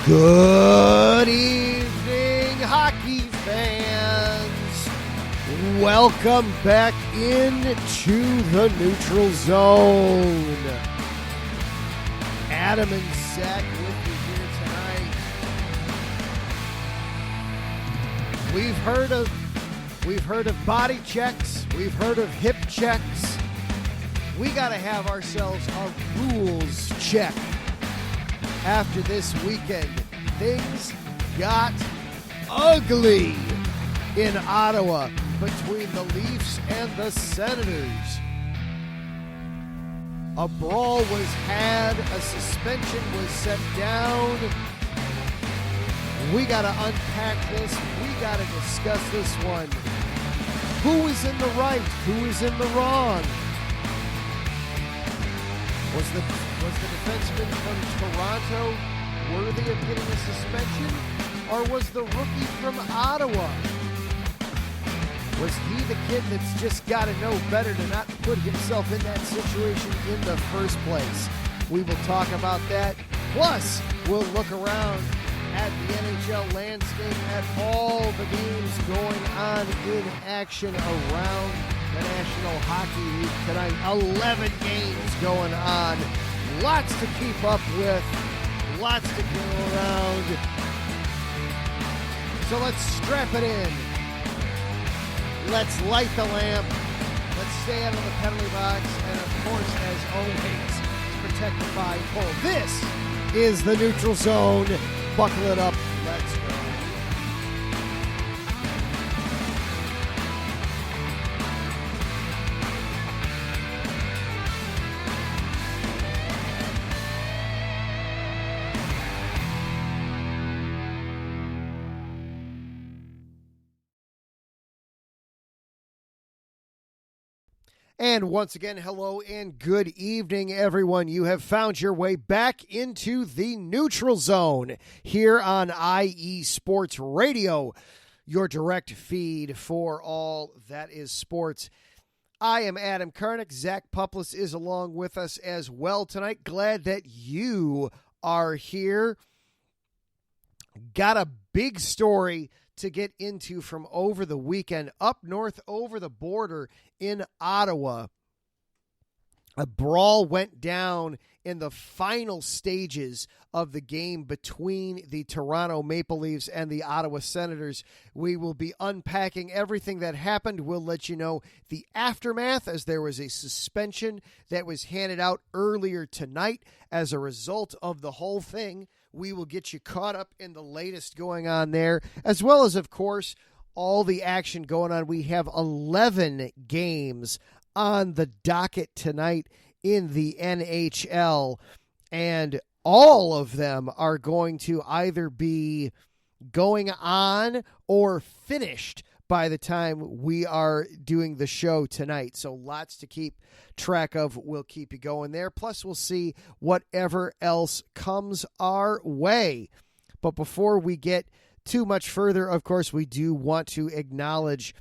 Good evening, hockey fans. Welcome back into the neutral zone. Adam and Zach with you here tonight. We've heard of body checks. We've heard of hip checks. We got to have ourselves a rules check. After this weekend, things got ugly in Ottawa between the Leafs and the Senators. A brawl was had, a suspension was set down. We got to unpack this. We got to discuss this one. Who is in the right? Who is in the wrong? Was the defenseman from Toronto worthy of getting a suspension? Or was the rookie from Ottawa? Was he the kid that's just got to know better to not put himself in that situation in the first place? We will talk about that. Plus, we'll look around at the NHL landscape, at all the games going on in action around the National Hockey League tonight. 11 games going on. Lots to keep up with. Lots to go around. So let's strap it in. Let's light the lamp. Let's stay out of the penalty box. And of course, as always, protect the 5-hole. This is the neutral zone. Buckle it up. Let's go. And once again, hello and good evening, everyone. You have found your way back into the neutral zone here on IE Sports Radio, your direct feed for all that is sports. I am Adam Karnick. Zach Puplis is along with us as well tonight. Glad that you are here. Got a big story to get into from over the weekend. Up north over the border in Ottawa, a brawl went down in the final stages of the game between the Toronto Maple Leafs and the Ottawa Senators. We will be unpacking everything that happened. We'll let you know the aftermath, as there was a suspension that was handed out earlier tonight as a result of the whole thing. We will get you caught up in the latest going on there, as well as, of course, all the action going on. We have 11 games on the docket tonight in the NHL, and all of them are going to either be going on or finished by the time we are doing the show tonight. So lots to keep track of. We'll keep you going there. Plus, we'll see whatever else comes our way. But before we get too much further, of course, we do want to acknowledge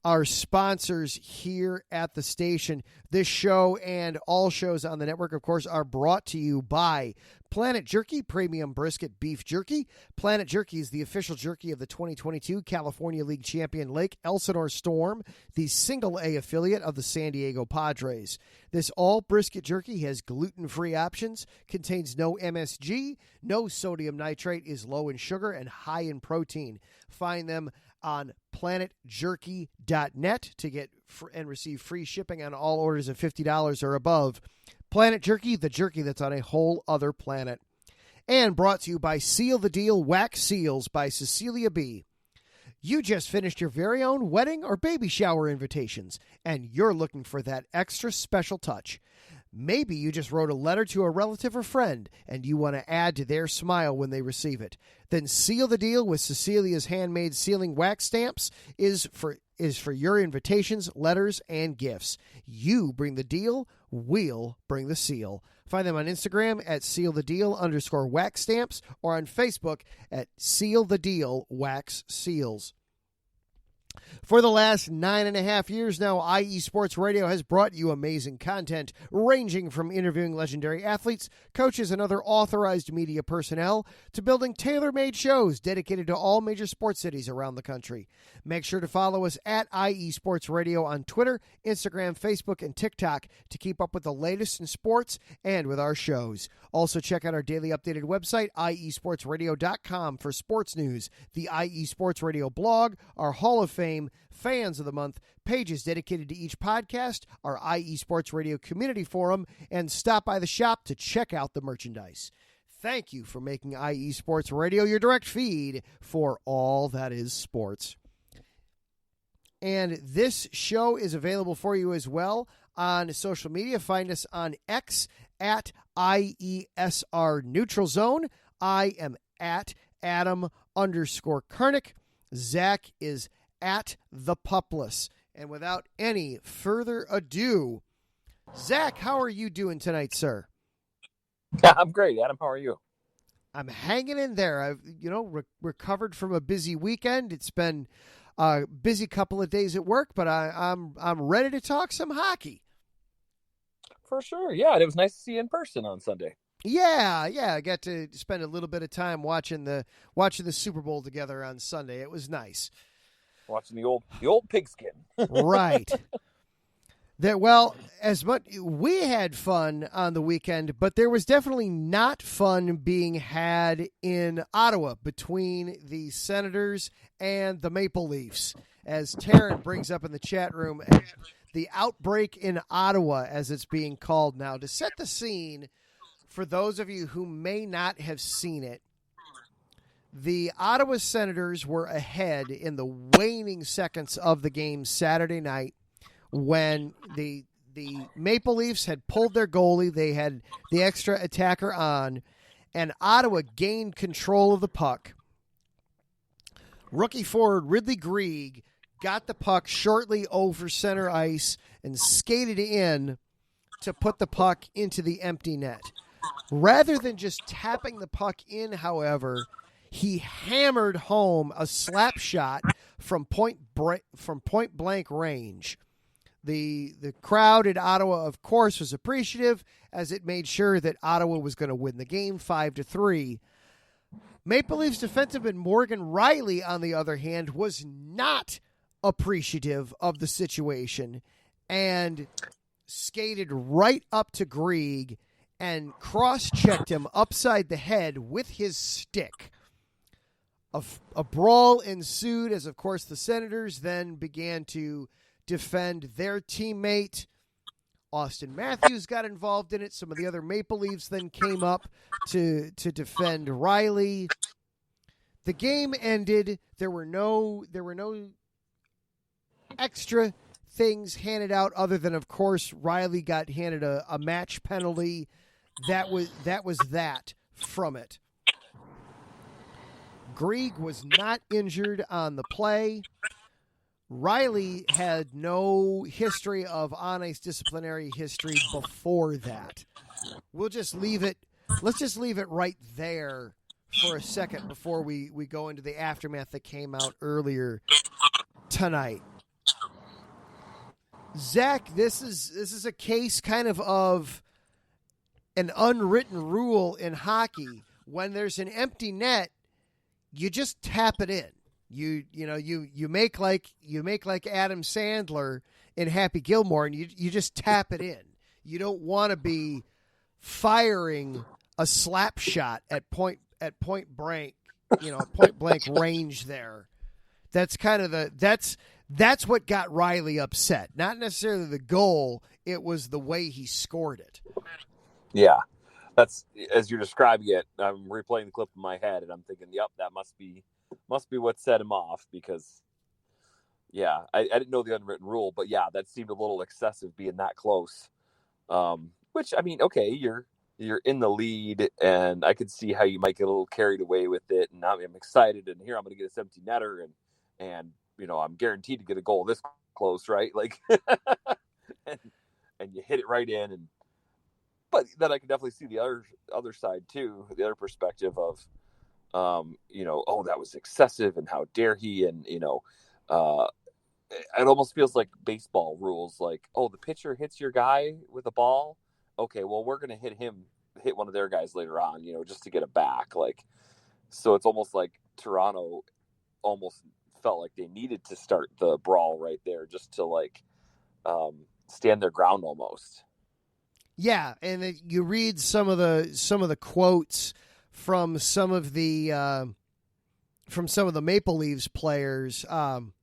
our sponsors here at the station. This show and all shows on the network, of course, are brought to you by Planet Jerky Premium Brisket Beef Jerky. Planet Jerky is the official jerky of the 2022 California League champion Lake Elsinore Storm, the single-A affiliate of the San Diego Padres. This all brisket jerky has gluten-free options, contains no MSG, no sodium nitrate, is low in sugar, and high in protein. Find them on planetjerky.net to get and receive free shipping on all orders of $50 or above. Planet Jerky, the jerky that's on a whole other planet. And brought to you by Seal the Deal Wax Seals by Cecilia B. You just finished your very own wedding or baby shower invitations, and you're looking for that extra special touch. Maybe you just wrote a letter to a relative or friend, and you want to add to their smile when they receive it. Then Seal the Deal with Cecilia's handmade sealing wax stamps is for your invitations, letters, and gifts. You bring the deal, we'll bring the seal. Find them on Instagram at sealthedeal_wax stamps or on Facebook at Seal the Deal Wax Seals. For the last 9.5 years now, IE Sports Radio has brought you amazing content ranging from interviewing legendary athletes, coaches, and other authorized media personnel to building tailor-made shows dedicated to all major sports cities around the country. Make sure to follow us at IE Sports Radio on Twitter, Instagram, Facebook, and TikTok to keep up with the latest in sports and with our shows. Also, check out our daily updated website, iesportsradio.com, for sports news, the IE Sports Radio blog, our Hall of Fame, Fans of the Month, pages dedicated to each podcast, our IE Sports Radio community forum, and stop by the shop to check out the merchandise. Thank you for making IE Sports Radio your direct feed for all that is sports. And this show is available for you as well on social media. Find us on X at IESR Neutral Zone. I am at Adam_Karnick. Zach is at The Pupless. And without any further ado, Zach, how are you doing tonight, sir? I'm great, Adam. How are you? I'm hanging in there. I've recovered from a busy weekend. It's been a busy couple of days at work, but I'm ready to talk some hockey. For sure, yeah. It was nice to see you in person on Sunday. Yeah. I got to spend a little bit of time watching the Super Bowl together on Sunday. It was nice. Watching the old pigskin. Right. As much we had fun on the weekend, but there was definitely not fun being had in Ottawa between the Senators and the Maple Leafs. As Taryn brings up in the chat room, the outbreak in Ottawa, as it's being called now. To set the scene, for those of you who may not have seen it, the Ottawa Senators were ahead in the waning seconds of the game Saturday night when the Maple Leafs had pulled their goalie. They had the extra attacker on, and Ottawa gained control of the puck. Rookie forward Ridly Greig got the puck shortly over center ice and skated in to put the puck into the empty net. Rather than just tapping the puck in, however, he hammered home a slap shot from point blank range. The crowd in Ottawa, of course, was appreciative as it made sure that Ottawa was going to win the game 5-3. Maple Leafs defenseman Morgan Rielly, on the other hand, was not appreciative of the situation and skated right up to Greig and cross-checked him upside the head with his stick. A brawl ensued as, of course, the Senators then began to defend their teammate. Austin Matthews got involved in it. Some of the other Maple Leafs then came up to defend Rielly. The game ended. There were no extra things handed out other than, of course, Rielly got handed a match penalty. That was that from it. Greig was not injured on the play. Rielly had no history of on-ice disciplinary history before that. Let's just leave it right there for a second before we go into the aftermath that came out earlier tonight. Zach, this is a case kind of an unwritten rule in hockey. When there's an empty net, you just tap it in. You make like Adam Sandler in Happy Gilmore, and you just tap it in. You don't want to be firing a slap shot at point blank, point blank range there. That's kind of that's what got Rielly upset. Not necessarily the goal, it was the way he scored it. Yeah. That's, as you're describing it, I'm replaying the clip in my head, and I'm thinking, yep, that must be what set him off, because, yeah, I didn't know the unwritten rule, but yeah, that seemed a little excessive being that close. Which, I mean, okay, you're in the lead, and I could see how you might get a little carried away with it, and I'm excited, and here I'm going to get a 17 netter, and I'm guaranteed to get a goal this close, right? Like, and you hit it right in, but then I can definitely see the other side too, the other perspective of, that was excessive and how dare he, and it almost feels like baseball rules. Like, oh, the pitcher hits your guy with a ball. Okay, well, we're going to hit one of their guys later on, just to get it back. Like, so it's almost like Toronto almost felt like they needed to start the brawl right there just to like stand their ground almost. Yeah, and you read some of the quotes from some of the Maple Leafs players. Austin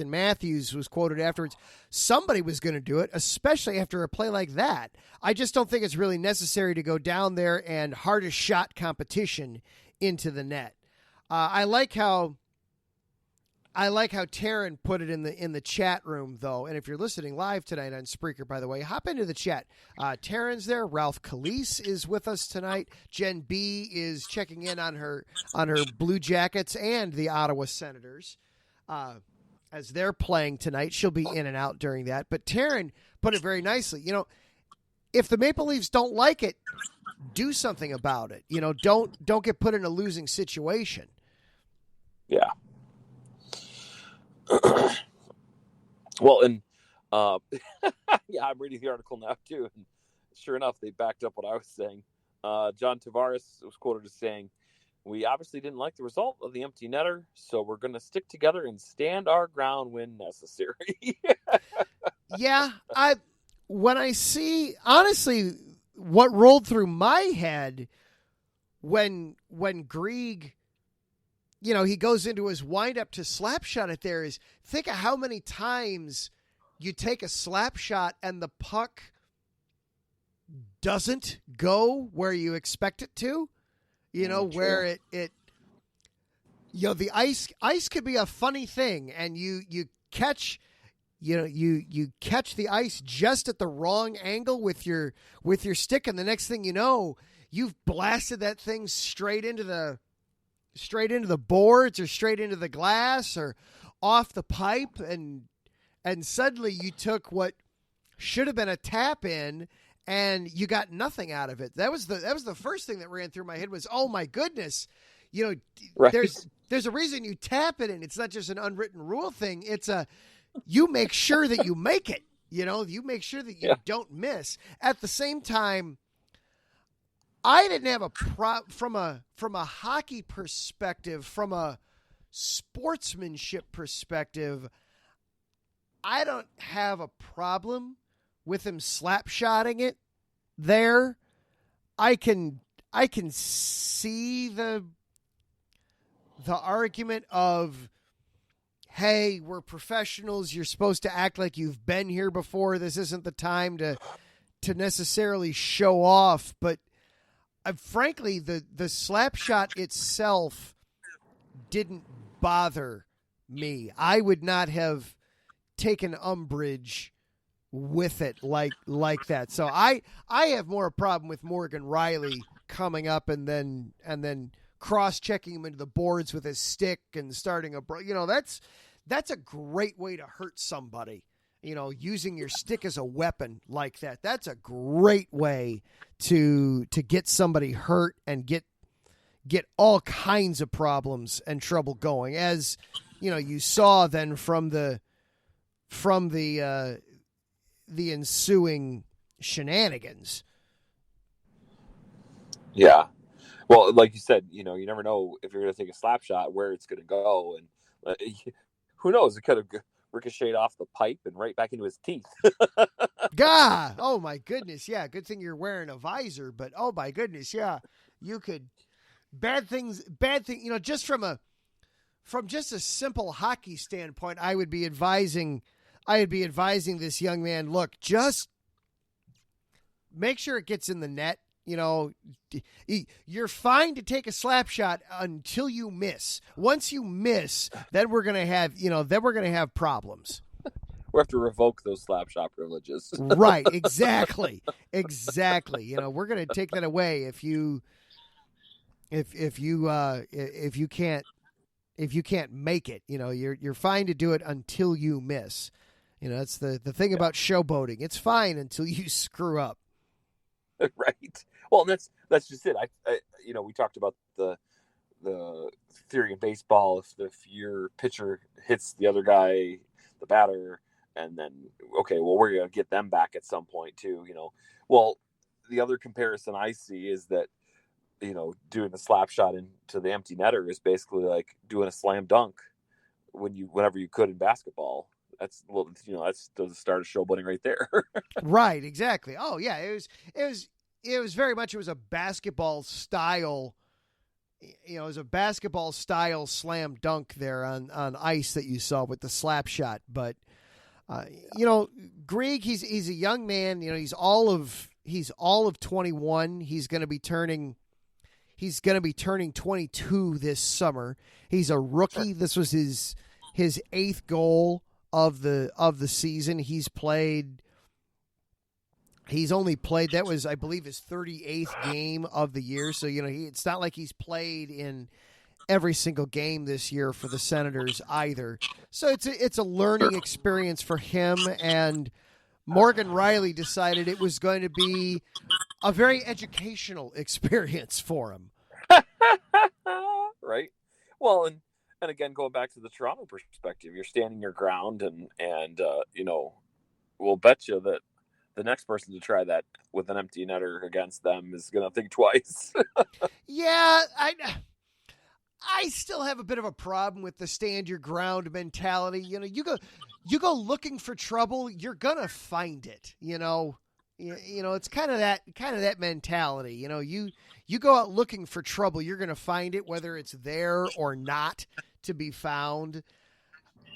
Matthews was quoted afterwards. Somebody was going to do it, especially after a play like that. I just don't think it's really necessary to go down there and hardest shot competition into the net. I like how Taryn put it in the chat room, though. And if you're listening live tonight on Spreaker, by the way, hop into the chat. Taryn's there. Ralph Calise is with us tonight. Jen B is checking in on her Blue Jackets and the Ottawa Senators as they're playing tonight. She'll be in and out during that. But Taryn put it very nicely. If the Maple Leafs don't like it, do something about it. Don't get put in a losing situation. Yeah. Well, and yeah, I'm reading the article now too, and sure enough, they backed up what I was saying. John Tavares was quoted as saying, "We obviously didn't like the result of the empty netter, so we're going to stick together and stand our ground when necessary." Yeah, when I see, honestly, what rolled through my head when Greig, he goes into his windup to slap shot it there is, think of how many times you take a slap shot and the puck doesn't go where you expect it to, where it the ice could be a funny thing, and you catch, you catch the ice just at the wrong angle with your stick, and the next thing you know, you've blasted that thing straight into the boards or straight into the glass or off the pipe, and suddenly you took what should have been a tap in and you got nothing out of it. That was the first thing that ran through my head was, oh my goodness, Right. there's a reason you tap it, and it's not just an unwritten rule thing. It's you make sure that you make it, you make sure that you don't miss. At the same time, I didn't have from a hockey perspective, from a sportsmanship perspective, I don't have a problem with him slap-shotting it there. I can see the argument of, hey, we're professionals. You're supposed to act like you've been here before. This isn't the time to necessarily show off. But frankly, the slap shot itself didn't bother me. I would not have taken umbrage with it like that. So I have more a problem with Morgan Rielly coming up and then cross-checking him into the boards with his stick and starting that's a great way to hurt somebody. Using your stick as a weapon like that. That's a great way to get somebody hurt and get all kinds of problems and trouble going. As you saw then from the ensuing shenanigans. Yeah. Well, like you said, you never know if you're going to take a slap shot where it's going to go, and who knows? It could have ricocheted off the pipe and right back into his teeth. God, oh my goodness, yeah. Good thing you're wearing a visor, but oh my goodness, yeah, you could bad thing. Just from just a simple hockey standpoint, I would be advising this young man, look, just make sure it gets in the net. You're fine to take a slap shot until you miss. Once you miss, then we're going to have problems. We have to revoke those slap shot privileges. Right. Exactly. We're going to take that away if you can't make it. You're fine to do it until you miss. That's the thing about showboating. It's fine until you screw up. Right. Well, that's just it. I we talked about the the theory in baseball, if your pitcher hits the other guy, the batter, and then okay, well, we're gonna get them back at some point too. Well, the other comparison I see is that doing a slap shot into the empty netter is basically like doing a slam dunk whenever you could in basketball. That's that's the start of showboating right there. Right, exactly. Oh yeah, it was very much, it was a basketball style. It was a basketball style slam dunk there on ice that you saw with the slap shot. But Greig, he's a young man. He's all of 21. He's going to be turning 22 this summer. He's a rookie. This was his 8th goal of the season. He's only played, that was, I believe, his 38th game of the year. So, it's not like he's played in every single game this year for the Senators either. So it's a learning experience for him. And Morgan Rielly decided it was going to be a very educational experience for him. Right. Well, and again, going back to the Toronto perspective, you're standing your ground, and we'll bet you that the next person to try that with an empty netter against them is going to think twice. Yeah, I still have a bit of a problem with the stand your ground mentality. You go looking for trouble, you're gonna find it. It's kind of that mentality. You go out looking for trouble, you're gonna find it, whether it's there or not to be found.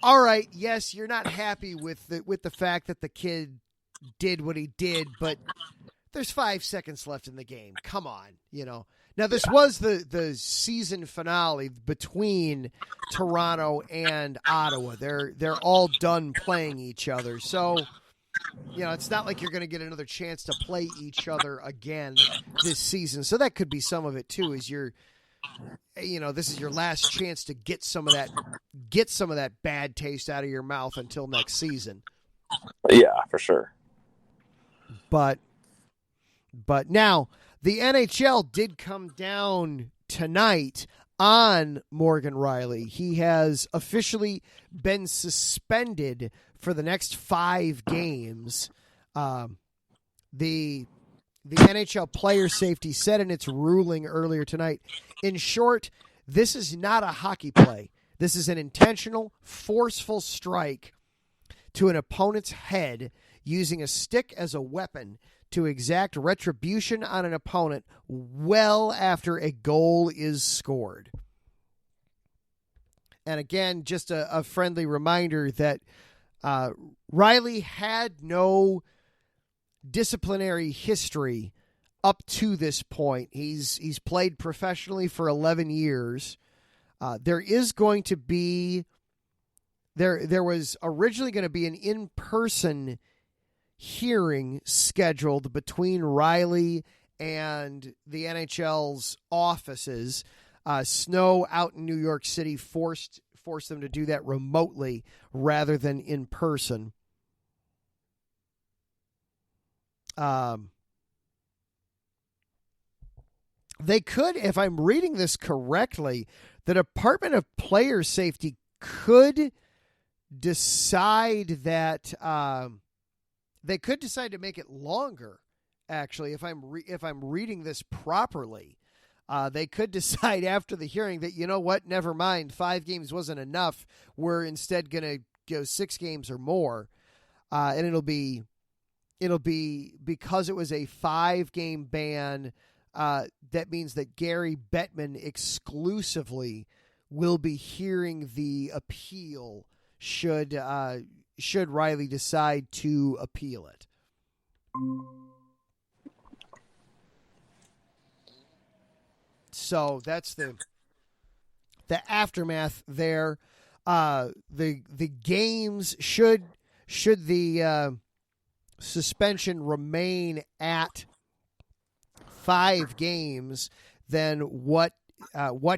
All right, yes, you're not happy with the fact that the kid did what he did, but there's 5 seconds left in the game. Come on, Now, this was the season finale between Toronto and Ottawa. They're all done playing each other. So, it's not like you're going to get another chance to play each other again this season. So that could be some of it too, is this is your last chance to get some of that bad taste out of your mouth until next season. Yeah, for sure. But now, the NHL did come down tonight on Morgan Rielly. He has officially been suspended for the next 5 games. The NHL Player Safety said in its ruling earlier tonight, in short, this is not a hockey play. This is an intentional, forceful strike to an opponent's head using a stick as a weapon to exact retribution on an opponent well after a goal is scored. And again, just a friendly reminder that Rielly had no disciplinary history up to this point. He's played professionally for 11 years. There is going to be there was originally going to be an in-person hearing scheduled between Rielly and the NHL's offices. Snow out in New York City forced them to do that remotely rather than in person. They could, if I'm reading this correctly, the Department of Player Safety could decide that they could decide to make it longer. Actually, if I'm reading this properly, they could decide after the hearing that, you know what, never mind, 5 games wasn't enough. We're instead going to go 6 games or more, and it'll be because it was a 5-game ban. That means that Gary Bettman exclusively will be hearing the appeal should Rielly decide to appeal it. So that's the aftermath there. The games should the suspension remain at 5 games, then what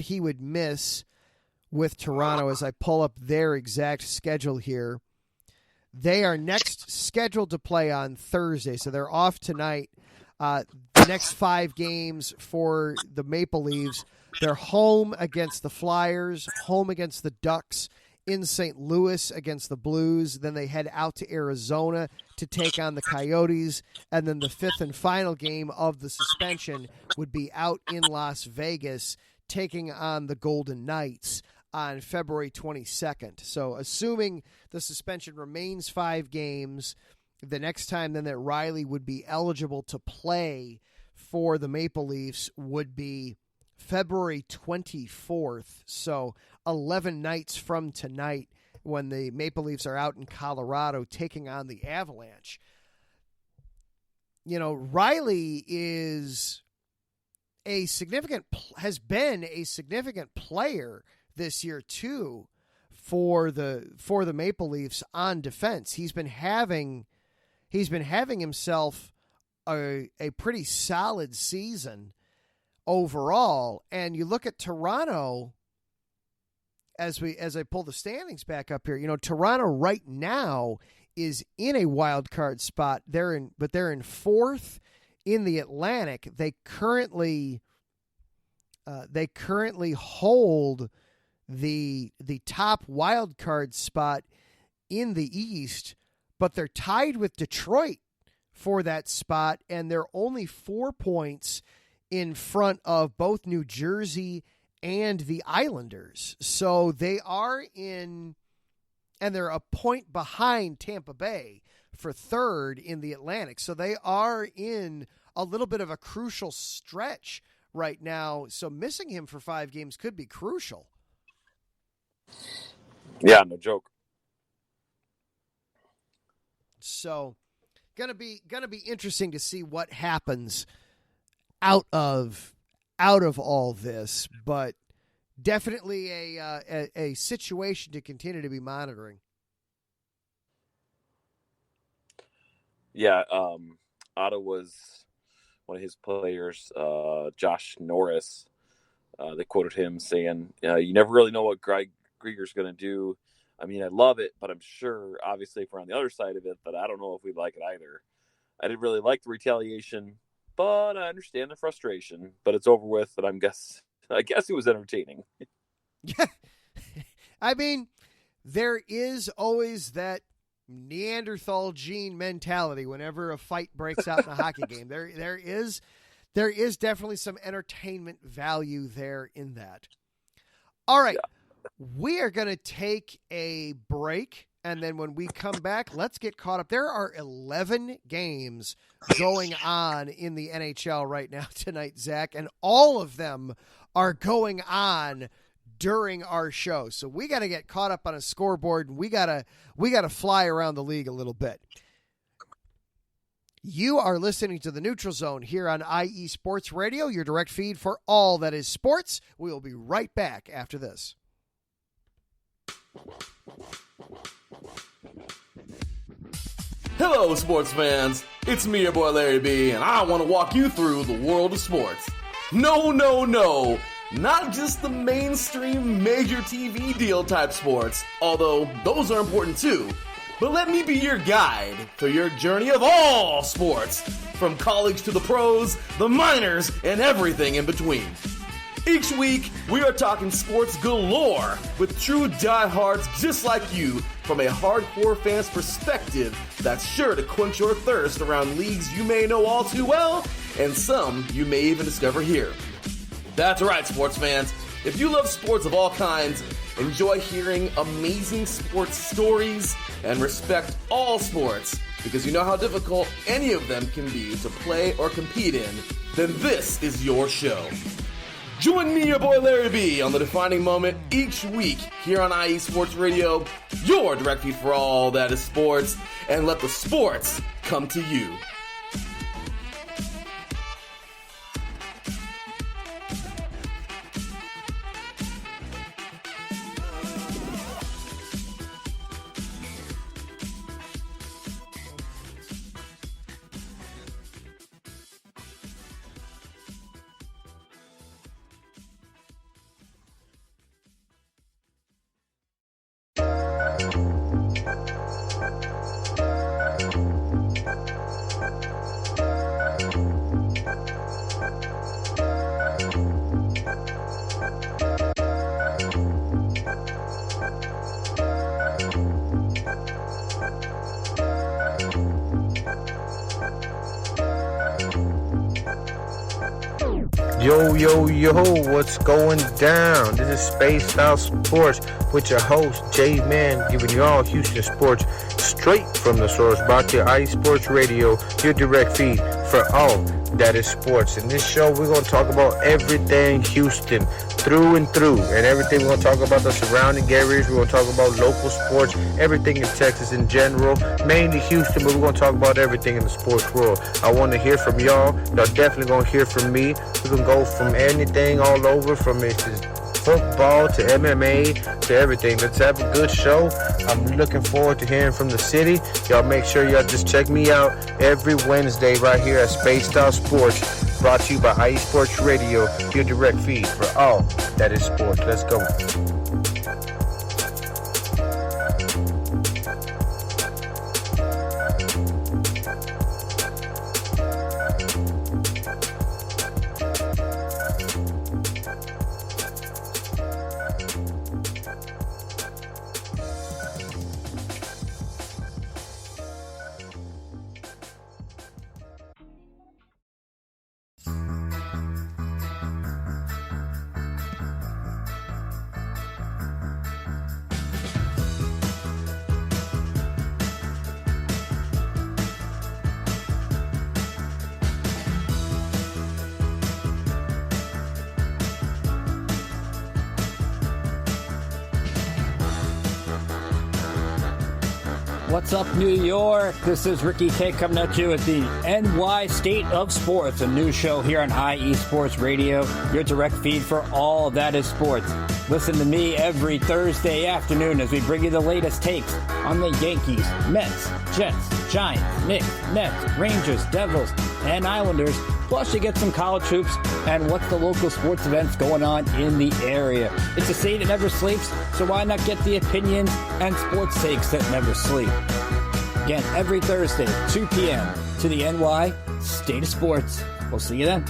he would miss with Toronto, as I pull up their exact schedule here. They are next scheduled to play on Thursday, so they're off tonight. The next 5 games for the Maple Leafs, They're home against the Flyers, home against the Ducks, in St. Louis against the Blues. Then they head out to Arizona to take on the Coyotes. And then the fifth and final game of the suspension would be out in Las Vegas, taking on the Golden Knights on February 22nd. So assuming the suspension remains 5 games, the next time then that Rielly would be eligible to play for the Maple Leafs would be February 24th. So 11 nights from tonight, when the Maple Leafs are out in Colorado taking on the Avalanche. You know, Rielly has been a significant player this year too for the Maple Leafs on defense. He's been having himself a pretty solid season overall. And you look at Toronto as I pull the standings back up here. You know, Toronto right now is in a wild card spot. They're in fourth in the Atlantic. They currently hold the top wild card spot in the East, but they're tied with Detroit for that spot, and they're only 4 points in front of both New Jersey and the Islanders. So they are in, and they're a point behind Tampa Bay for third in the Atlantic. So they are in a little bit of a crucial stretch right now. So missing him for 5 games could be crucial. Yeah, no joke. So gonna be interesting to see what happens out of all this, but definitely a situation to continue to be monitoring. Yeah, Ottawa's one of his players, Josh Norris. They quoted him saying, "You never really know what Grieger's going to do. I mean, I love it, but I'm sure, obviously, if we're on the other side of it, that I don't know if we'd like it either. I didn't really like the retaliation, but I understand the frustration. But it's over with, and I guess it was entertaining." Yeah, I mean, there is always that Neanderthal gene mentality whenever a fight breaks out in a hockey game. There is definitely some entertainment value there in that. All right. Yeah. We are going to take a break, and then when we come back, let's get caught up. There are 11 games going on in the NHL right now tonight, Zach, and all of them are going on during our show. So we got to get caught up on a scoreboard, and we got to fly around the league a little bit. You are listening to the Neutral Zone here on IE Sports Radio, your direct feed for all that is sports. We will be right back after this. Hello, sports fans. It's me, your boy Larry B, and I want to walk you through the world of sports. No, not just the mainstream major TV deal type sports, although those are important too. But let me be your guide through your journey of all sports, from college to the pros, the minors, and everything in between. Each week, we are talking sports galore with true diehards just like you from a hardcore fan's perspective that's sure to quench your thirst around leagues you may know all too well and some you may even discover here. That's right, sports fans. If you love sports of all kinds, enjoy hearing amazing sports stories, and respect all sports because you know how difficult any of them can be to play or compete in, then this is your show. Join me, your boy Larry B, on the defining moment each week here on IE Sports Radio, your direct feed for all that is sports, and let the sports come to you. Yo, what's going down? This is Spaced Out Sports with your host, J-Man, giving you all Houston sports straight from the source. Brought to you IE Sports Radio, your direct feed for all that is sports. In this show, we're going to talk about everything Houston, through and through, and everything. We're going to talk about the surrounding areas. We're going to talk about local sports, everything in Texas in general, mainly Houston, but we're going to talk about everything in the sports world. I want to hear from y'all. Y'all definitely going to hear from me. We're going to go from anything all over, from football to MMA to everything. Let's have a good show. I'm looking forward to hearing from the city. Y'all make sure y'all just check me out every Wednesday right here at Spaced Out Sports, brought to you by IE Sports Radio, your direct feed for all that is sports. Let's go. What's up, New York? This is Ricky K coming at you at the NY State of Sports, a new show here on IE Sports Radio, your direct feed for all that is sports. Listen to me every Thursday afternoon as we bring you the latest takes on the Yankees, Mets, Jets, Giants, Knicks, Nets, Rangers, Devils, and Islanders. Plus, you get some college hoops and what's the local sports events going on in the area. It's a state that never sleeps, so why not get the opinions and sports takes that never sleep? Again, every Thursday, 2 p.m. to the NY State of Sports. We'll see you then.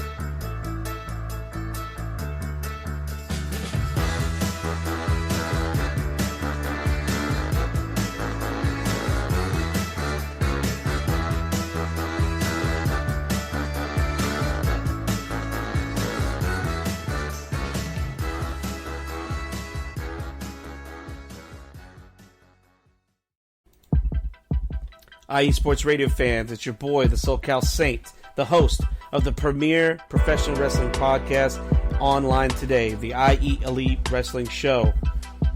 IE Sports Radio fans, it's your boy, the SoCal Saint, the host of the premier professional wrestling podcast online today, the IE Elite Wrestling Show.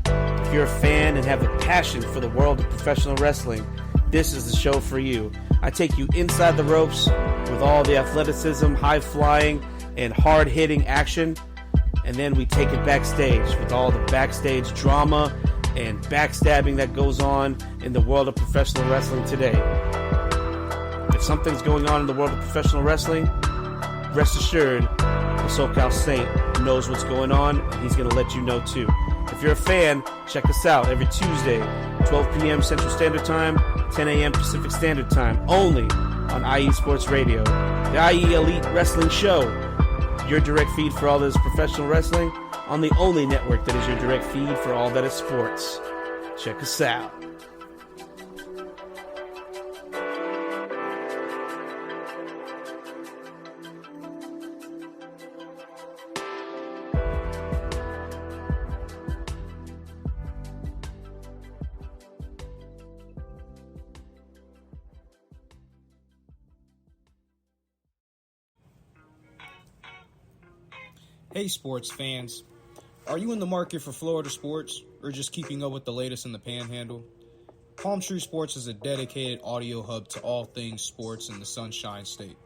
If you're a fan and have a passion for the world of professional wrestling, this is the show for you. I take you inside the ropes with all the athleticism, high-flying, and hard-hitting action, and then we take it backstage with all the backstage drama and backstabbing that goes on in the world of professional wrestling today. If something's going on in the world of professional wrestling, rest assured, the SoCal Saint knows what's going on, and he's going to let you know too. If you're a fan, check us out every Tuesday, 12 p.m. Central Standard Time, 10 a.m. Pacific Standard Time, only on IE Sports Radio. The IE Elite Wrestling Show, your direct feed for all that is professional wrestling, on the only network that is your direct feed for all that is sports. Check us out. Hey sports fans, are you in the market for Florida sports or just keeping up with the latest in the Panhandle? Palm Tree Sports is a dedicated audio hub to all things sports in the Sunshine State.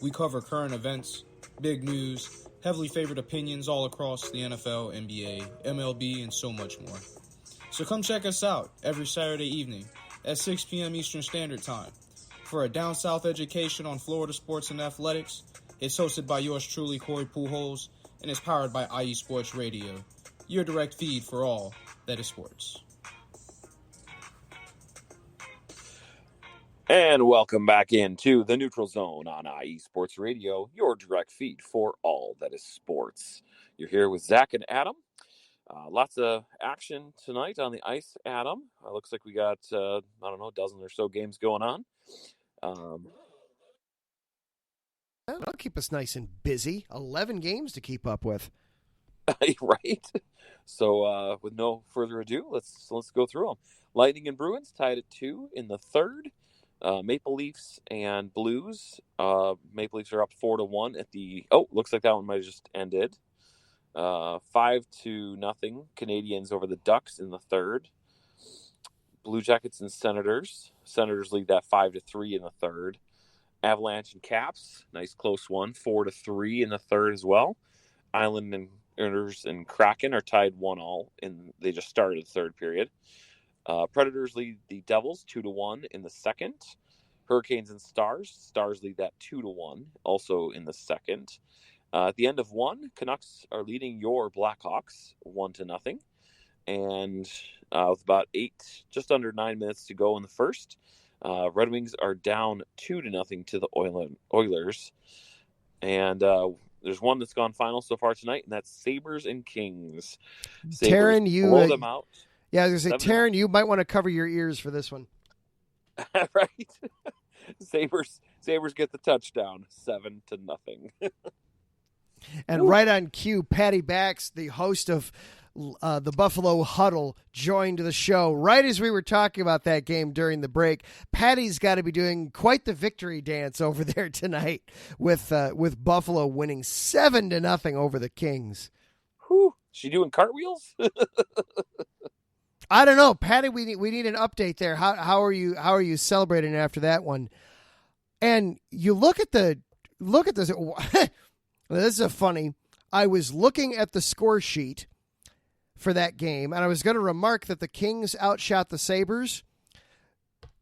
We cover current events, big news, heavily favored opinions all across the NFL, NBA, MLB, and so much more. So come check us out every Saturday evening at 6 p.m. Eastern Standard Time for a down south education on Florida sports and athletics. It's hosted by yours truly, Corey Pujols, and is powered by IE Sports Radio, your direct feed for all that is sports. And welcome back into the Neutral Zone on IE Sports Radio, your direct feed for all that is sports. You're here with Zach and Adam. Lots of action tonight on the ice, Adam. Looks like we got, a dozen or so games going on. That'll keep us nice and busy. 11 games to keep up with. Right. So with no further ado, let's go through them. Lightning and Bruins tied at 2 in the third. Maple Leafs and Blues. Maple Leafs are up 4-1 at the. Oh, looks like that one might have just ended. 5-0 Canadians over the Ducks in the third. Blue Jackets and Senators. Senators lead that 5-3 in the third. Avalanche and Caps, nice close one, 4-3 in the third as well. Islanders and Kraken are tied 1-1, and they just started the third period. Predators lead the Devils 2-1 in the second. Hurricanes and Stars lead that 2-1, also in the second. At the end of one, Canucks are leading your Blackhawks 1-0, and with about just under 9 minutes to go in the first, Red Wings are down 2-0 to the Oilers. And there's one that's gone final so far tonight, and that's Sabres and Kings. Sabres Taryn, you blow them out. Yeah, I was going to say, 7-0. Taryn, you might want to cover your ears for this one. Right. Sabres get the touchdown, 7-0. And right on cue, Patty Bax, the host of the Buffalo Huddle, joined the show right as we were talking about that game during the break. Patty's got to be doing quite the victory dance over there tonight with Buffalo winning 7-0 over the Kings. Whew. She doing cartwheels? I don't know, Patty. We need an update there. How are you celebrating after that one? And you look at this. This is funny. I was looking at the score sheet for that game, and I was going to remark that the Kings outshot the Sabres.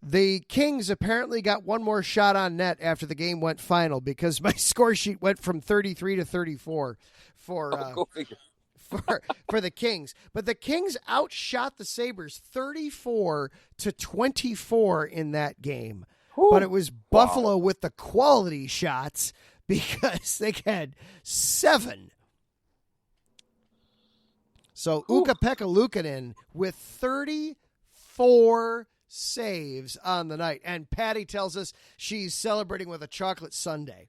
The Kings apparently got one more shot on net after the game went final, because my score sheet went from 33 to 34 for the Kings. But the Kings outshot the Sabres 34-24 in that game. Ooh, but it was Buffalo with the quality shots, because they had 7. So Ukko-Pekka Luukkonen with 34 saves on the night. And Patty tells us she's celebrating with a chocolate sundae.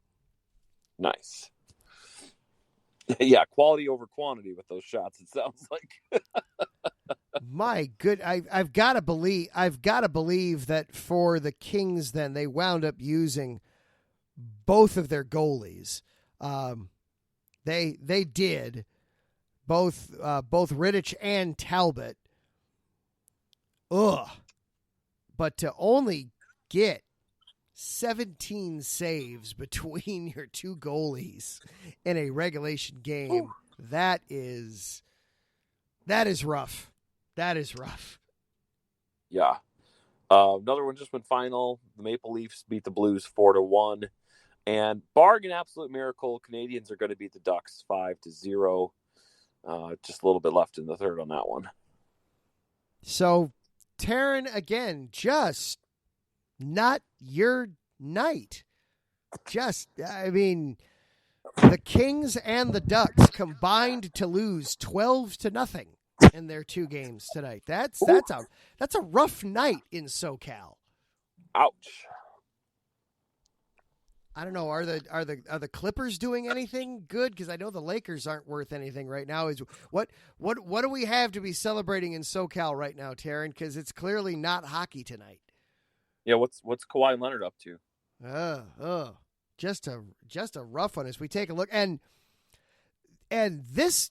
Nice. Yeah, quality over quantity with those shots, it sounds like. My good, I've got to believe that for the Kings, then they wound up using both of their goalies. They did both Rittich and Talbot. Ugh. But to only get 17 saves between your two goalies in a regulation game, that is rough. That is rough. Yeah. Another one just went final. The Maple Leafs beat the Blues 4-1. And bargain absolute miracle, Canadians are going to beat the Ducks 5-0. Just a little bit left in the third on that one. So, Taryn, again, just not your night. The Kings and the Ducks combined to lose 12-0 in their 2 games tonight. That's a rough night in SoCal. Ouch. I don't know. Are the Clippers doing anything good? Because I know the Lakers aren't worth anything right now. What do we have to be celebrating in SoCal right now, Taryn? Because it's clearly not hockey tonight. Yeah, what's Kawhi Leonard up to? Just a rough one as we take a look. And this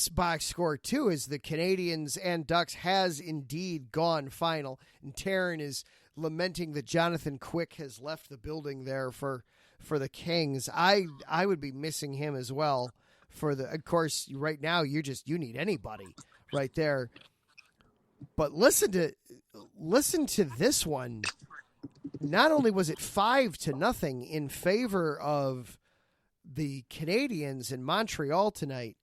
box score too is the Canadians and Ducks has indeed gone final. And Taryn is lamenting that Jonathan Quick has left the building there for the Kings. I would be missing him as well. Of course, right now you need anybody right there. But listen to this one. Not only was it 5-0 in favor of the Canadians in Montreal tonight,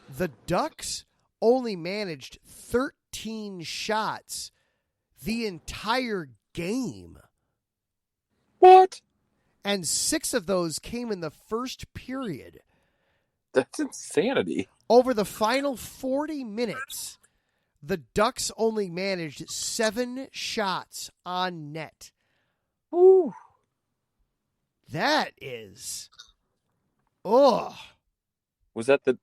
the Ducks only managed 13 shots the entire game. What? And 6 of those came in the first period. That's insanity. Over the final 40 minutes, the Ducks only managed 7 shots on net. Ooh. That is, oh. Was that the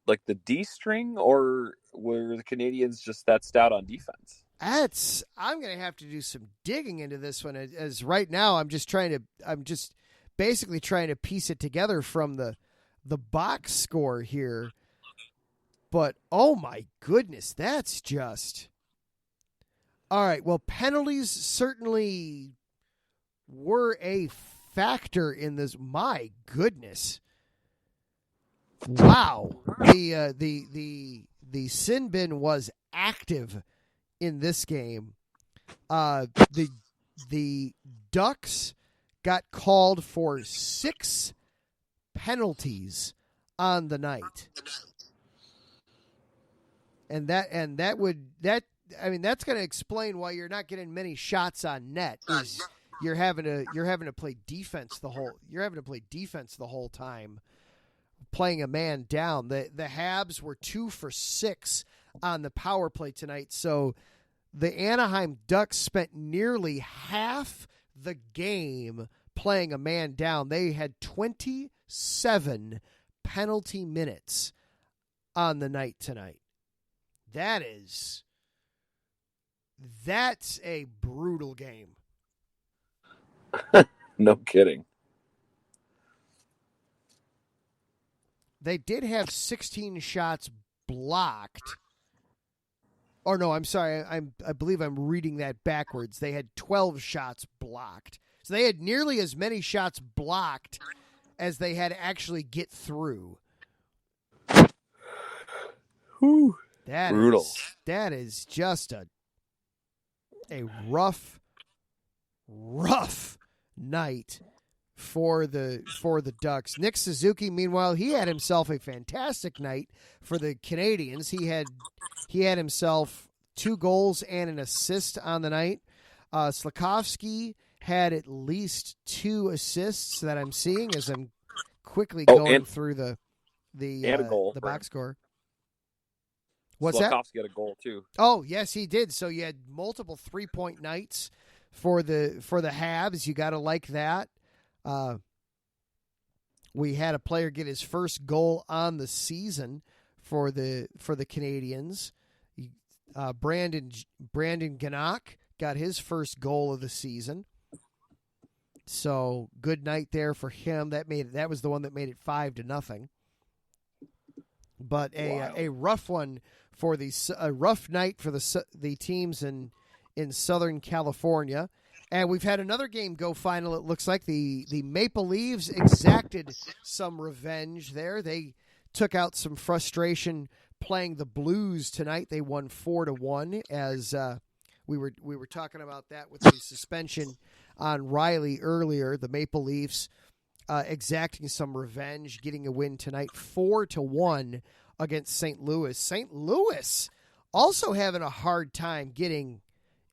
D string, or were the Canadians just that stout on defense? I'm going to have to do some digging into this one. As right now, I'm just basically trying to piece it together from the box score here. But oh my goodness, that's just all right. Well, penalties certainly were a factor in this. My goodness. Wow. The sin bin was active in this game. The Ducks got called for 6 penalties on the night. And that's going to explain why you're not getting many shots on net. Is you're having to play defense the whole time, playing a man down. The Habs were 2 for 6 on the power play tonight. So the Anaheim Ducks spent nearly half the game playing a man down. They had 27 penalty minutes on the night tonight. That's a brutal game. No kidding. They did have 16 shots blocked. Or no, I'm sorry. I believe I'm reading that backwards. They had 12 shots blocked. So they had nearly as many shots blocked as they had actually get through. Whew. Brutal. That is just a rough night for the Ducks. Nick Suzuki, meanwhile, he had himself a fantastic night for the Canadians. He had himself 2 goals and an assist on the night. Slafkovsky had at least 2 assists that I'm seeing as I'm quickly going through the box score. What's that? Slafkovsky got a goal too. Oh, yes, he did. So you had multiple 3-point nights for the Habs. You got to like that. We had a player get his first goal on the season for the Canadians. Brandon Gannock got his first goal of the season. So good night there for him. That was the one that made it 5-0. But a rough one for a rough night for the teams in Southern California. And we've had another game go final. It looks like the Maple Leafs exacted some revenge there. They took out some frustration playing the Blues tonight. They won 4-1 as we were talking about that with the suspension on Rielly earlier. The Maple Leafs exacting some revenge, getting a win tonight, 4-1 against St. Louis. St. Louis also having a hard time getting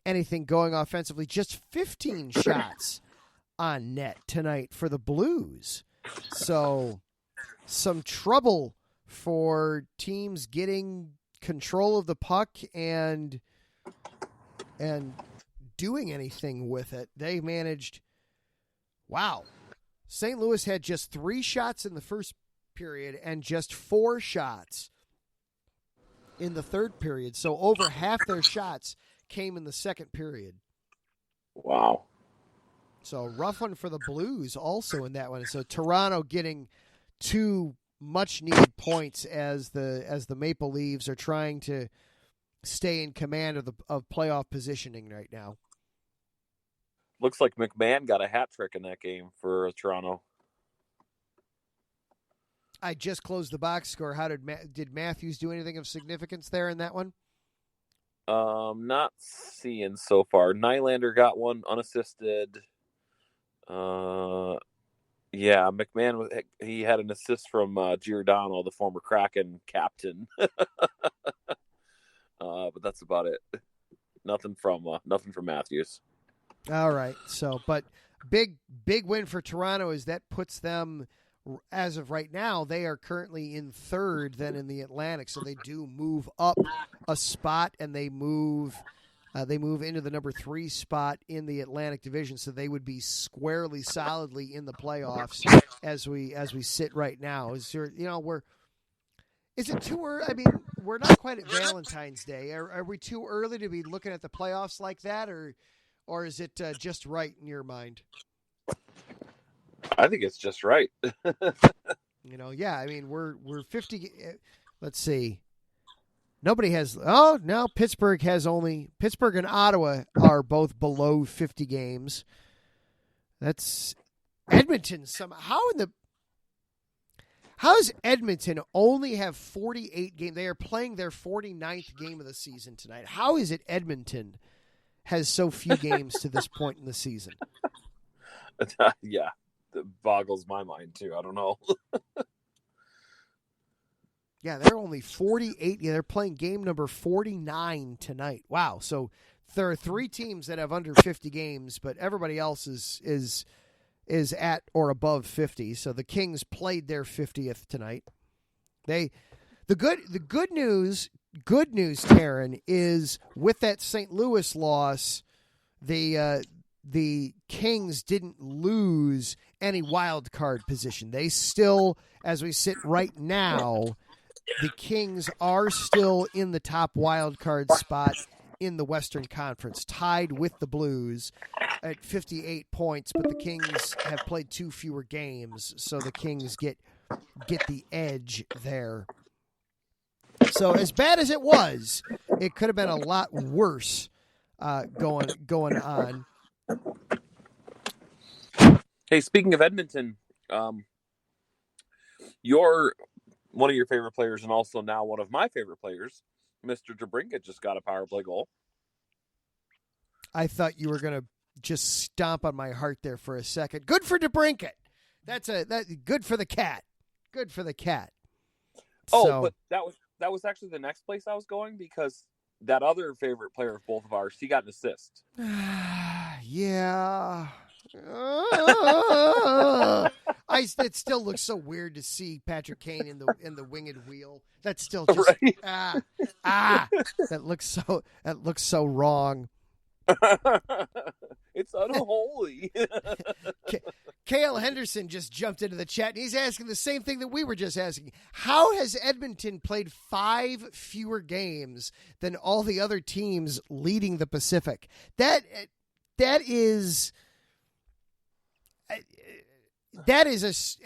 anything going offensively. Just 15 shots on net tonight for the Blues. So some trouble for teams getting control of the puck and doing anything with it. They managed. Wow. St. Louis had just 3 shots in the first period and just 4 shots in the third period. So over half their shots came in the second period. Wow. So rough one for the Blues also in that one. So Toronto getting 2 much needed points as the Maple Leafs are trying to stay in command of playoff positioning right now. Looks like McMahon got a hat trick in that game for Toronto. I just closed the box score. How did Matthews do anything of significance there in that one? Not seeing so far. Nylander got one unassisted. Yeah, McMahon, he had an assist from Giordano, the former Kraken captain. But that's about it. Nothing from Matthews. All right. So, but big win for Toronto is that puts them, as of right now, they are currently in third then in the Atlantic. So they do move up a spot and they move They move into the number 3 spot in the Atlantic Division, so they would be squarely, solidly in the playoffs as we sit right now. Is it too early? I mean, we're not quite at Valentine's Day. Are we too early to be looking at the playoffs like that, or is it just right in your mind? I think it's just right. Yeah. I mean, we're 50. Let's see. Nobody has. Oh no, Pittsburgh and Ottawa are both below 50 games. That's Edmonton. How does Edmonton only have 48 games? They are playing their 49th game of the season tonight. How is it Edmonton has so few games to this point in the season? Yeah, that boggles my mind too. I don't know. Yeah, they're only 48. Yeah, they're playing game number 49 tonight. Wow. So there are 3 teams that have under 50 games, but everybody else is at or above 50. So the Kings played their 50th tonight. The good news, Taryn, is with that St. Louis loss, the Kings didn't lose any wild card position. They still, as we sit right now, the Kings are still in the top wild card spot in the Western Conference, tied with the Blues at 58 points, but the Kings have played 2 fewer games, so the Kings get the edge there. So as bad as it was, it could have been a lot worse going on. Hey, speaking of Edmonton, one of your favorite players and also now one of my favorite players, Mr. DeBrincat, just got a power play goal. I thought you were going to just stomp on my heart there for a second. Good for DeBrincat. That's good for the cat. Good for the cat. But that was actually the next place I was going, because that other favorite player of both of ours, he got an assist. Yeah. It still looks so weird to see Patrick Kane in the winged wheel. That's still just right? That looks so wrong. It's unholy. Cale Henderson just jumped into the chat, and he's asking the same thing that we were just asking. How has Edmonton played 5 fewer games than all the other teams leading the Pacific? That is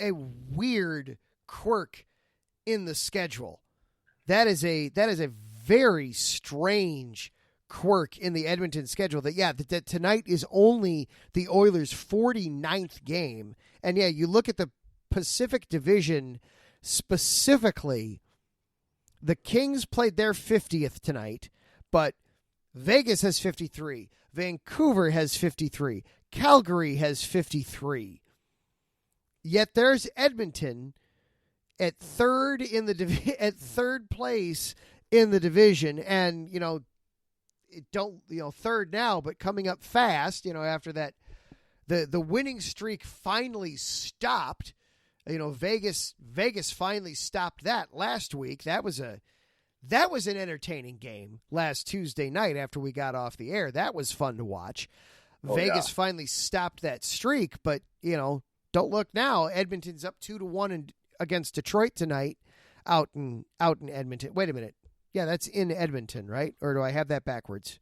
a weird quirk in the schedule. That is a very strange quirk in the Edmonton schedule. That tonight is only the Oilers' 49th game. And you look at the Pacific Division specifically, the Kings played their 50th tonight, but Vegas has 53. Vancouver has 53. Calgary has 53. Yet there's Edmonton at third place in the division, and third now, but coming up fast. After that, the winning streak finally stopped. Vegas finally stopped that last week. That was an entertaining game last Tuesday night after we got off the air. That was fun to watch. Vegas finally stopped that streak, but don't look now. Edmonton's up 2-1 against Detroit tonight, out in Edmonton. Wait a minute. Yeah, that's in Edmonton, right? Or do I have that backwards?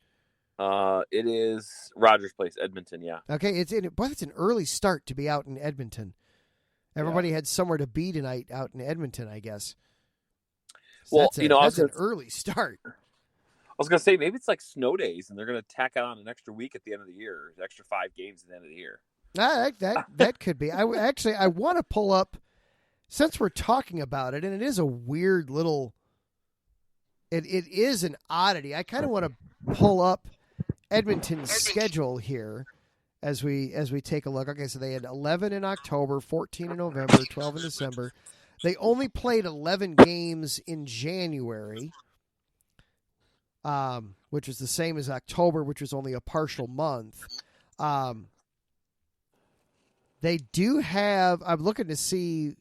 It is Rogers Place, Edmonton. Yeah. Okay, it's an early start to be out in Edmonton. Everybody had somewhere to be tonight out in Edmonton, I guess. So that's an early start. I was going to say, maybe it's like snow days, and they're going to tack on an extra week at the end of the year, an extra 5 games at the end of the year. That could be. I want to pull up, since we're talking about it, and it is a weird little. It is an oddity. I kind of want to pull up Edmonton's schedule here as we take a look. Okay, so they had 11 in October, 14 in November, 12 in December. They only played 11 games in January, which was the same as October, which was only a partial month. They do have. I'm looking to see.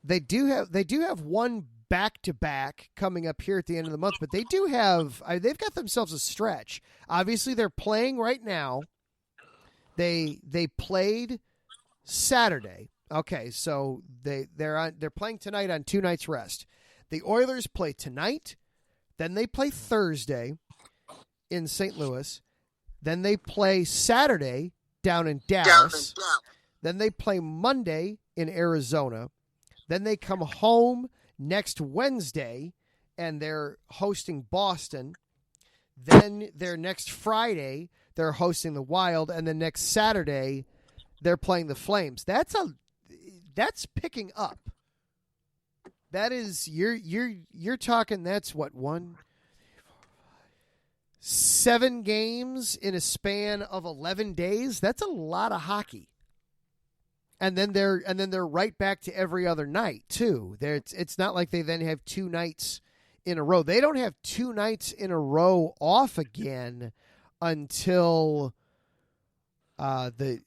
They do have one back-to-back coming up here at the end of the month, but they do have they've got themselves a stretch. Obviously, they're playing right now. They played Saturday. Okay, so they're playing tonight on 2 nights rest. The Oilers play tonight, then they play Thursday in St. Louis, then they play Saturday down in Dallas, then they play Monday in Arizona, then they come home next Wednesday and they're hosting Boston. Then their next Friday they're hosting the Wild, and then next Saturday they're playing the Flames. That's picking up. That is you're talking. That's what 7 games in a span of 11 days. That's a lot of hockey. And then they're right back to every other night too. It's not like they then have 2 nights in a row. They don't have 2 nights in a row off again until they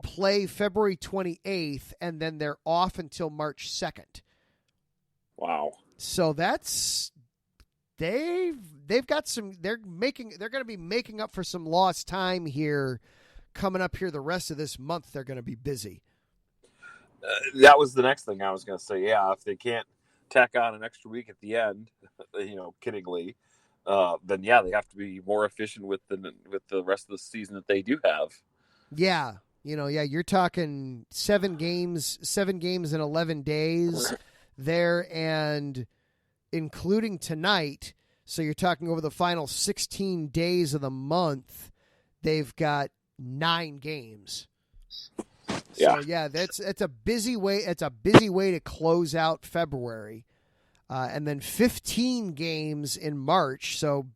play February 28th, and then they're off until March 2nd. Wow. So that's they've got some. They're going to be making up for some lost time here. Coming up here the rest of this month, they're going to be busy. That was the next thing I was going to say. Yeah, if they can't tack on an extra week at the end, kiddingly, then yeah, they have to be more efficient with the rest of the season that they do have. Yeah, you're talking 7 games in 11 days there, and including tonight. So you're talking over the final 16 days of the month, they've got 9 games. Yeah. So yeah, it's a busy way. It's a busy way to close out February, and then 15 games in March. So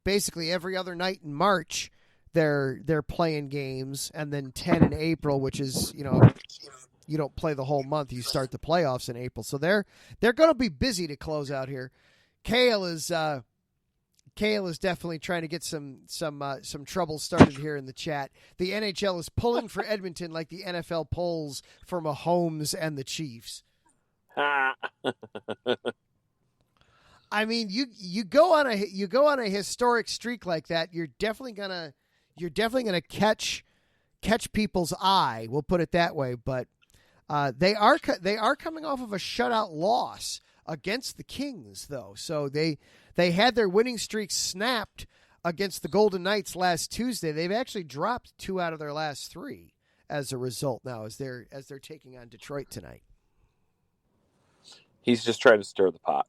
basically every other night in March, they're playing games, and then 10 in April, which is you don't play the whole month. You start the playoffs in April. So they're going to be busy to close out here. Kale is definitely trying to get some trouble started here in the chat. The NHL is pulling for Edmonton like the NFL pulls for Mahomes and the Chiefs. I mean, you go on a historic streak like that, you're definitely gonna catch people's eye. We'll put it that way. But they are coming off of a shutout loss against the Kings, though. So they had their winning streak snapped against the Golden Knights last Tuesday. They've actually dropped 2 out of their last 3 as a result now, as they're taking on Detroit tonight. He's just trying to stir the pot.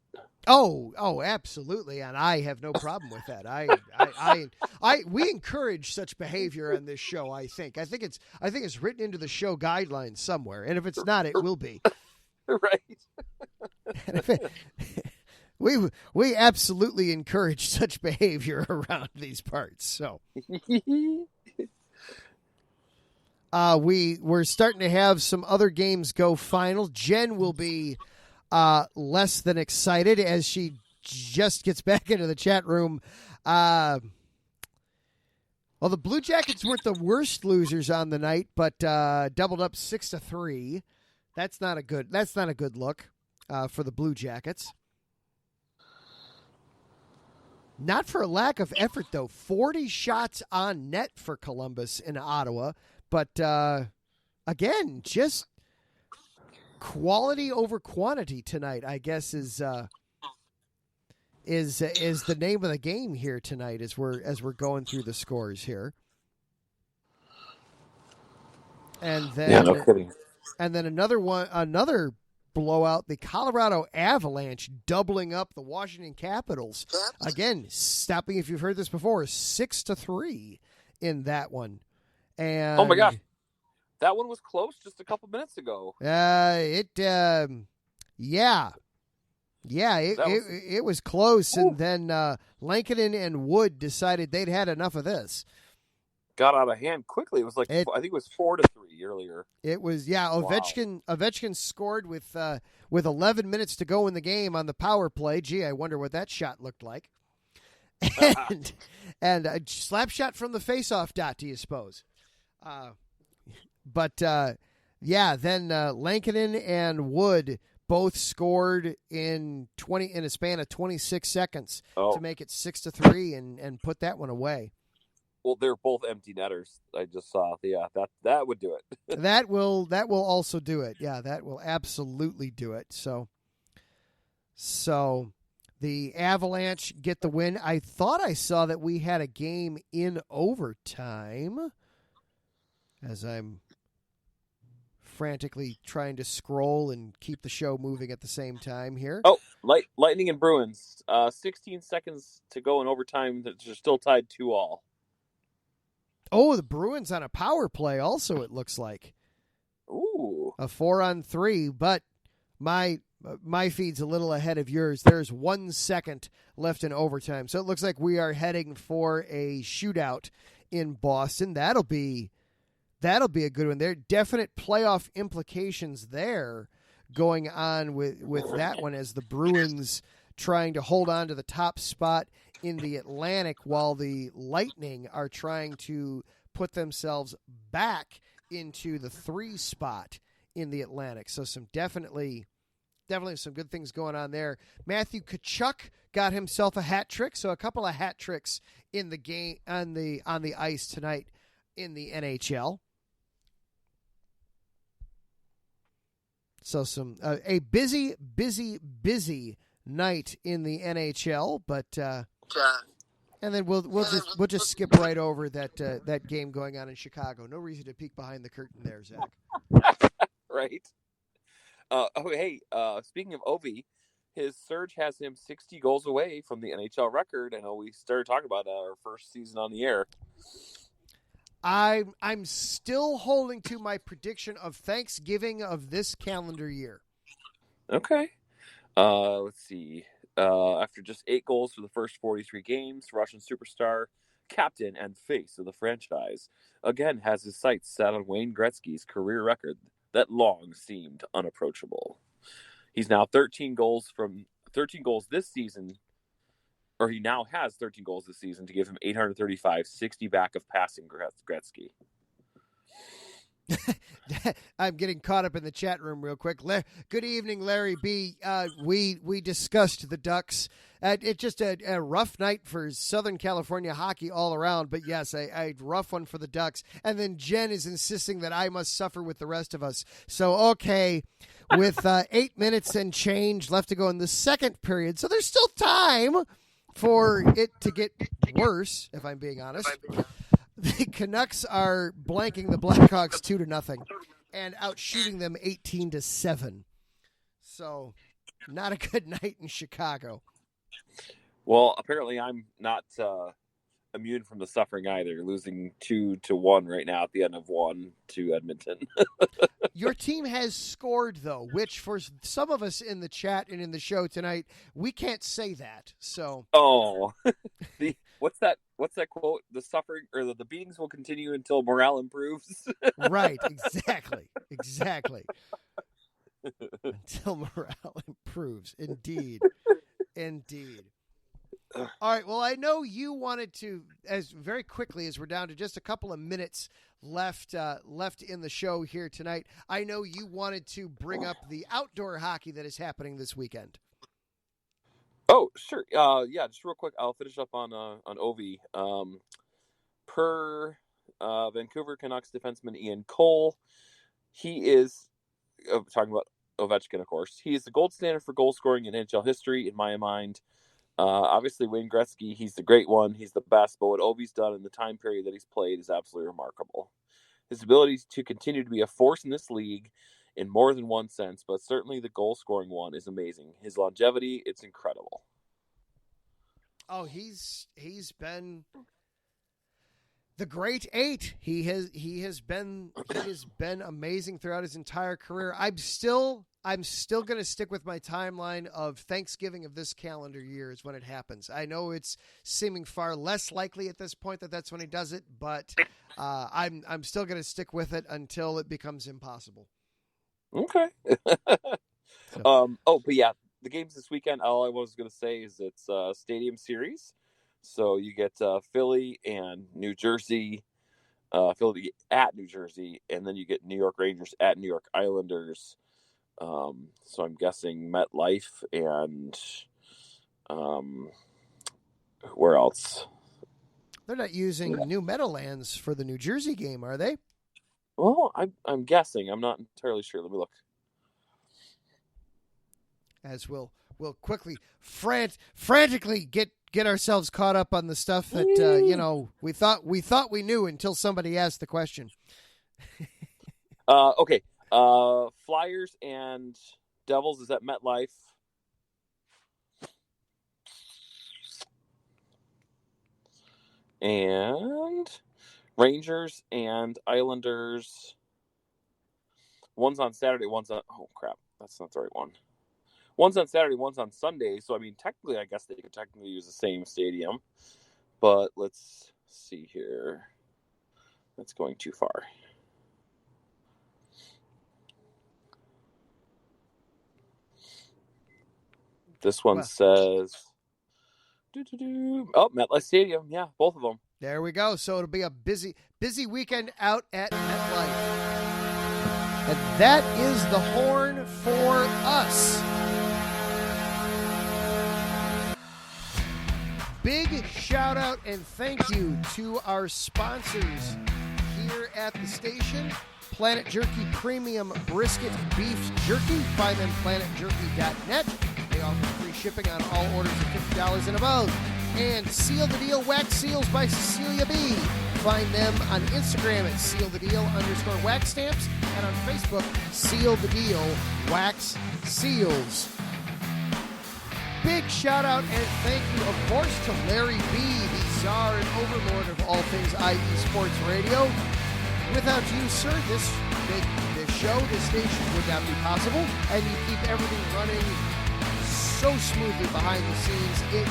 Oh, absolutely, and I have no problem with that. We encourage such behavior on this show. I think it's written into the show guidelines somewhere, and if it's not, it will be. Right. We absolutely encourage such behavior around these parts. So, we're starting to have some other games go final. Jen will be less than excited as she just gets back into the chat room. Well, the Blue Jackets weren't the worst losers on the night, but doubled up 6-3. That's not a good look for the Blue Jackets. Not for a lack of effort, though. 40 shots on net for Columbus in Ottawa, but again, just quality over quantity tonight, I guess, is the name of the game here tonight as we're going through the scores here. And then, yeah, no kidding. And then another blowout, the Colorado Avalanche doubling up the Washington Capitals. Again, stopping, if you've heard this before, 6-3 in that one. And oh my gosh, that one was close just a couple minutes ago. It was close. Ooh. And then Lankinen and Wood decided they'd had enough of this. Got out of hand quickly. It was I think it was 4-3 earlier. It was, yeah. Ovechkin scored with 11 minutes to go in the game on the power play. Gee, I wonder what that shot looked like. And a slap shot from the faceoff dot. Do you suppose? Then Lankinen and Wood both scored in a span of 26 seconds to make it 6-3 and put that one away. Well, they're both empty netters. I just saw. Yeah, that would do it. that will also do it. Yeah, that will absolutely do it. So the Avalanche get the win. I thought I saw that we had a game in overtime, as I'm frantically trying to scroll and keep the show moving at the same time here. Oh, Lightning and Bruins. 16 seconds to go in overtime. They're still tied 2-2. Oh, the Bruins on a power play also, it looks like. Ooh. A 4-on-3, but my feed's a little ahead of yours. There's 1 second left in overtime. So it looks like we are heading for a shootout in Boston. That'll be a good one. There are definite playoff implications there going on with that one, as the Bruins trying to hold on to the top spot in the Atlantic while the Lightning are trying to put themselves back into the 3 spot in the Atlantic. So some definitely some good things going on there. Matthew Tkachuk got himself a hat trick, so a couple of hat tricks in the game on the ice tonight in the NHL. So a busy night in the NHL, but and then we'll just skip right over that game going on in Chicago. No reason to peek behind the curtain there, Zach. Right. Speaking of Ovi, his surge has him 60 goals away from the NHL record. I know we started talking about our first season on the air. I'm still holding to my prediction of Thanksgiving of this calendar year. Okay. Let's see. After just 8 goals for the first 43 games, Russian superstar, captain, and face of the franchise again has his sights set on Wayne Gretzky's career record that long seemed unapproachable. He's now 13 goals this season, or he now has 13 goals this season to give him 835, 60 back of passing Gretzky. I'm getting caught up in the chat room real quick. Good evening, Larry B. We discussed the Ducks. It's just a rough night for Southern California hockey all around, but yes, a rough one for the Ducks. And then Jen is insisting that I must suffer with the rest of us. So, okay, with 8 minutes and change left to go in the second period, so there's still time for it to get worse, if I'm being honest. The Canucks are blanking the Blackhawks 2-0 and outshooting them 18-7. So, not a good night in Chicago. Well, apparently I'm not immune from the suffering either, losing 2-1 right now at the end of 1 to Edmonton. Your team has scored, though, which for some of us in the chat and in the show tonight, we can't say that. So, what's that quote? The suffering or the beatings will continue until morale improves. Right, exactly. Until morale improves. Indeed. All right. Well, I know you wanted to, as very quickly as we're down to just a couple of minutes left in the show here tonight, I know you wanted to bring up the outdoor hockey that is happening this weekend. Oh, sure. Just real quick, I'll finish up on Ovi. Per Vancouver Canucks defenseman Ian Cole, he is talking about Ovechkin, of course. He is the gold standard for goal scoring in NHL history, in my mind. Obviously, Wayne Gretzky, he's the great one. He's the best. But what Ovi's done in the time period that he's played is absolutely remarkable. His ability to continue to be a force in this league in more than one sense, but certainly the goal-scoring one is amazing. His longevity, it's incredible. Oh, he's been the great 8. He has been amazing throughout his entire career. I'm still going to stick with my timeline of Thanksgiving of this calendar year is when it happens. I know it's seeming far less likely at this point that that's when he does it, but I'm still going to stick with it until it becomes impossible. Okay. But yeah, the games this weekend, all I was going to say is it's a stadium series. So you get Philly and New Jersey, Philly at New Jersey, and then you get New York Rangers at New York Islanders. So I'm guessing MetLife and where else? They're not using New Meadowlands for the New Jersey game, are they? Well, I'm guessing. I'm not entirely sure. Let me look. As we'll quickly frantically get ourselves caught up on the stuff that we thought we knew until somebody asked the question. Okay. Flyers and Devils is at MetLife. And Rangers and Islanders. One's on Saturday, one's on... Oh, crap. That's not the right one. One's on Saturday, one's on Sunday. So, I mean, technically, I guess they could technically use the same stadium. But let's see here. That's going too far. This one says... Oh, MetLife Stadium. Yeah, both of them. There we go. So it'll be a busy weekend out at MetLife. And that is the horn for us. Big shout out and thank you to our sponsors here at the station. Planet Jerky Premium Brisket Beef Jerky. Find them planetjerky.net. They offer free shipping on all orders of $50 and above. And Seal the Deal Wax Seals by Cecilia B. Find them on Instagram at sealthedeal_wax stamps and on Facebook, Seal the Deal Wax Seals. Big shout out and thank you, of course, to Larry B., the czar and overlord of all things IE Sports Radio. Without you, sir, this show, this station would not be possible, and you keep everything running so smoothly behind the scenes. It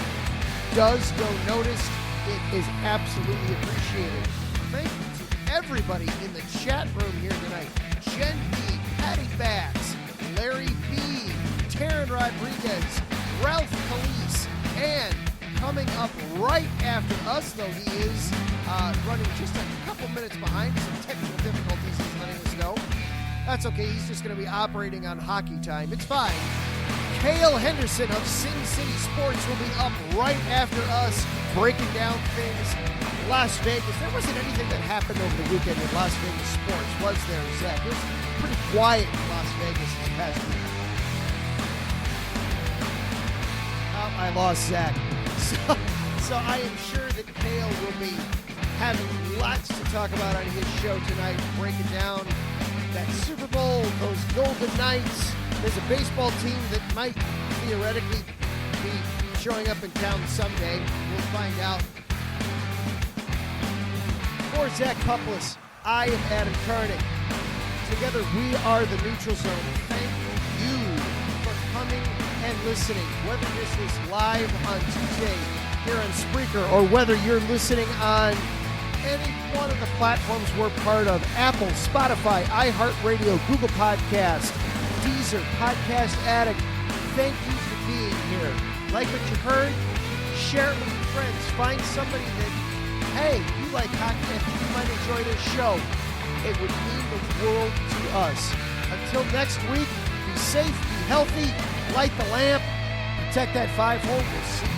does go noticed. It is absolutely appreciated. Thank you to everybody in the chat room here tonight. Jen B., Patty Bass, Larry B., Taryn Rodriguez, Ralph Calise, and coming up right after us, though he is running just a couple minutes behind, some technical difficulties he's letting us know. That's okay, he's just going to be operating on hockey time. It's fine. Cale Henderson of Sin City Sports will be up right after us, breaking down things. Las Vegas, there wasn't anything that happened over the weekend in Las Vegas sports, was there, Zach? It was pretty quiet in Las Vegas this past week. I lost Zach. So I am sure that Cale will be having lots to talk about on his show tonight, breaking down that Super Bowl, those Golden Knights. There's a baseball team that might theoretically be showing up in town someday. We'll find out. For Zach Pupless, I am Adam Karnick. Together we are the Neutral Zone. Thank you for coming and listening, whether this is live on Tuesday here on Spreaker or whether you're listening on any one of the platforms we're part of: Apple, Spotify, iHeartRadio, Google Podcast, Deezer, Podcast Addict. Thank you for being here. Like what you heard, share it with your friends. Find somebody that, hey, you like hockey and you might enjoy this show. It would mean the world to us. Until next week, be safe, be healthy, light the lamp, protect that 5-hole. We'll see you